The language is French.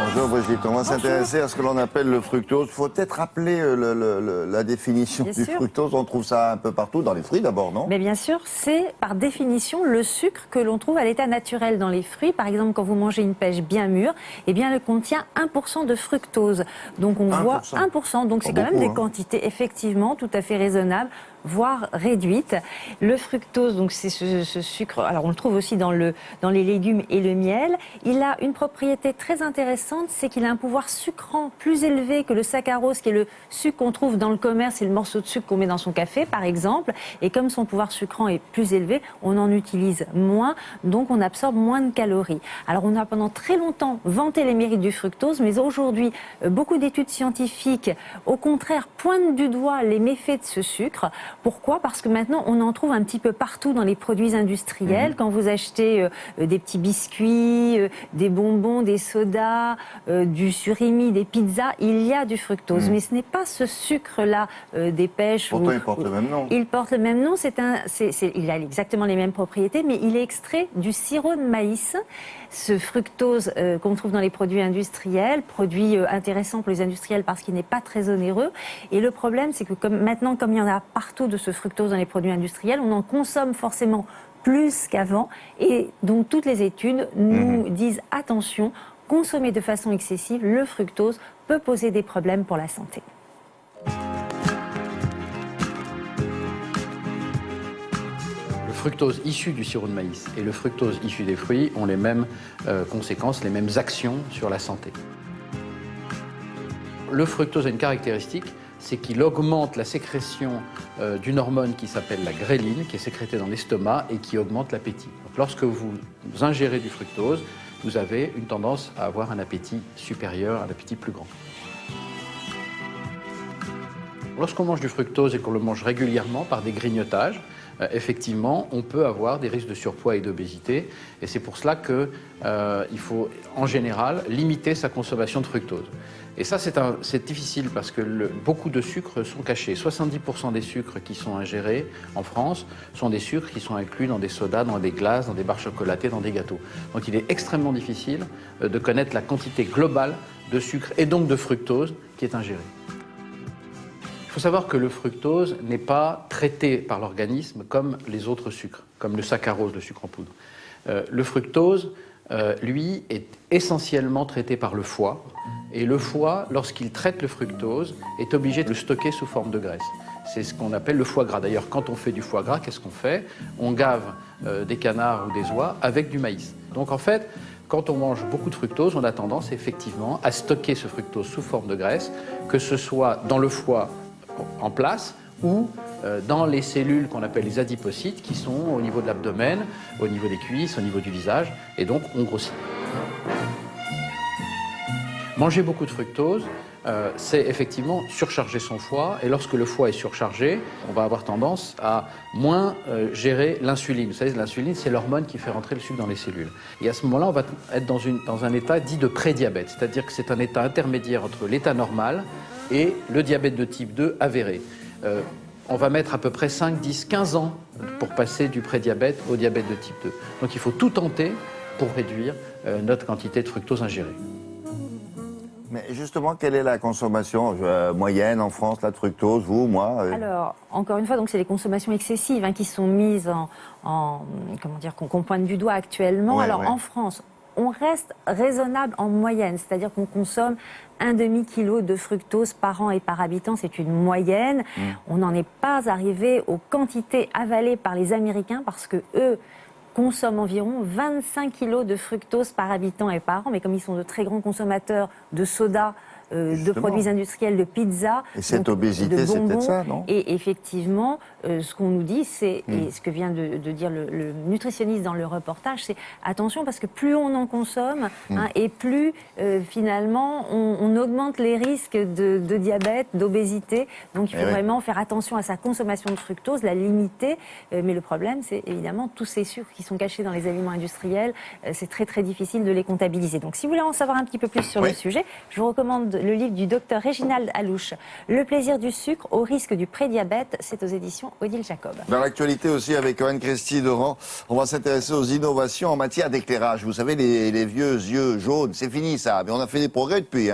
Bonjour Brigitte, on va s'intéresser à ce que l'on appelle le fructose. Il faut peut-être rappeler la définition du fructose. On trouve ça un peu partout, dans les fruits d'abord, non? Mais bien sûr, c'est par définition le sucre que l'on trouve à l'état naturel dans les fruits. Par exemple, quand vous mangez une pêche bien mûre, eh bien, elle contient 1% de fructose. Donc on voit 1%, donc c'est quand même des quantités effectivement tout à fait raisonnables, voire réduites. Le fructose, donc c'est ce sucre, alors on le trouve aussi dans les légumes et le miel. Il a une propriété très intéressante, c'est qu'il a un pouvoir sucrant plus élevé que le saccharose, qui est le sucre qu'on trouve dans le commerce et le morceau de sucre qu'on met dans son café, par exemple. Et comme son pouvoir sucrant est plus élevé, on en utilise moins, donc on absorbe moins de calories. Alors on a pendant très longtemps vanté les mérites du fructose, mais aujourd'hui, beaucoup d'études scientifiques, au contraire, pointent du doigt les méfaits de ce sucre. Pourquoi? Parce que maintenant, on en trouve un petit peu partout dans les produits industriels. Quand vous achetez des petits biscuits, des bonbons, des sodas, du surimi, des pizzas, il y a du fructose. Mais ce n'est pas ce sucre-là des pêches. Pourtant, il porte le même nom. Il porte le même nom. Il a exactement les mêmes propriétés, mais il est extrait du sirop de maïs. Ce fructose qu'on trouve dans les produits industriels, produit intéressant pour les industriels parce qu'il n'est pas très onéreux. Et le problème, c'est que maintenant, comme il y en a partout de ce fructose dans les produits industriels, on en consomme forcément plus qu'avant. Et donc toutes les études nous disent attention, consommer de façon excessive, le fructose peut poser des problèmes pour la santé. Le fructose issu du sirop de maïs et le fructose issu des fruits ont les mêmes conséquences, les mêmes actions sur la santé. Le fructose a une caractéristique, c'est qu'il augmente la sécrétion d'une hormone qui s'appelle la gréline, qui est sécrétée dans l'estomac et qui augmente l'appétit. Donc, lorsque vous ingérez du fructose, vous avez une tendance à avoir un appétit supérieur, un appétit plus grand. Lorsqu'on mange du fructose et qu'on le mange régulièrement par des grignotages, effectivement, on peut avoir des risques de surpoids et d'obésité. Et c'est pour cela qu'il faut, en général, limiter sa consommation de fructose. Et ça, c'est difficile parce que beaucoup de sucres sont cachés. 70% des sucres qui sont ingérés en France sont des sucres qui sont inclus dans des sodas, dans des glaces, dans des barres chocolatées, dans des gâteaux. Donc il est extrêmement difficile de connaître la quantité globale de sucre et donc de fructose qui est ingérée. Il faut savoir que le fructose n'est pas traité par l'organisme comme les autres sucres, comme le saccharose, le sucre en poudre. Le fructose, lui, est essentiellement traité par le foie. Et le foie, lorsqu'il traite le fructose, est obligé de le stocker sous forme de graisse. C'est ce qu'on appelle le foie gras. D'ailleurs, quand on fait du foie gras, qu'est-ce qu'on fait? On gave des canards ou des oies avec du maïs. Donc en fait, quand on mange beaucoup de fructose, on a tendance effectivement à stocker ce fructose sous forme de graisse, que ce soit dans le foie en place ou dans les cellules qu'on appelle les adipocytes qui sont au niveau de l'abdomen, au niveau des cuisses, au niveau du visage, et donc on grossit. Manger beaucoup de fructose, c'est effectivement surcharger son foie, et lorsque le foie est surchargé, on va avoir tendance à moins gérer l'insuline. Vous savez, l'insuline, c'est l'hormone qui fait rentrer le sucre dans les cellules. Et à ce moment-là, on va être dans un état dit de prédiabète, c'est-à-dire que c'est un état intermédiaire entre l'état normal et le diabète de type 2 avéré. On va mettre à peu près 5, 10, 15 ans pour passer du prédiabète au diabète de type 2. Donc il faut tout tenter pour réduire notre quantité de fructose ingérée. Mais justement, quelle est la consommation moyenne en France, là, de fructose, vous, moi Alors, encore une fois, donc c'est les consommations excessives qui sont mises comment dire, qu'on pointe du doigt actuellement. Ouais, Alors en France, on reste raisonnable en moyenne, c'est-à-dire qu'on consomme 1,5 kg de fructose par an et par habitant, c'est une moyenne. On n'en est pas arrivé aux quantités avalées par les Américains parce que eux consomment environ 25 kg de fructose par habitant et par an, mais comme ils sont de très grands consommateurs de soda, de produits industriels, de pizza, et cette obésité, c'est peut-être ça, non? Et effectivement, ce qu'on nous dit, c'est, et ce que vient de dire le nutritionniste dans le reportage, c'est attention parce que plus on en consomme et plus finalement on augmente les risques de diabète, d'obésité. Donc il faut vraiment faire attention à sa consommation de fructose, la limiter. Mais le problème, c'est évidemment tous ces sucres qui sont cachés dans les aliments industriels. C'est très très difficile de les comptabiliser. Donc si vous voulez en savoir un petit peu plus sur le sujet, je vous recommande le livre du docteur Réginald Alouche, Le plaisir du sucre au risque du prédiabète. C'est aux éditions Odile Jacob. Dans l'actualité aussi avec Anne-Christine Doran, on va s'intéresser aux innovations en matière d'éclairage. Vous savez, les vieux yeux jaunes, c'est fini ça, mais on a fait des progrès depuis.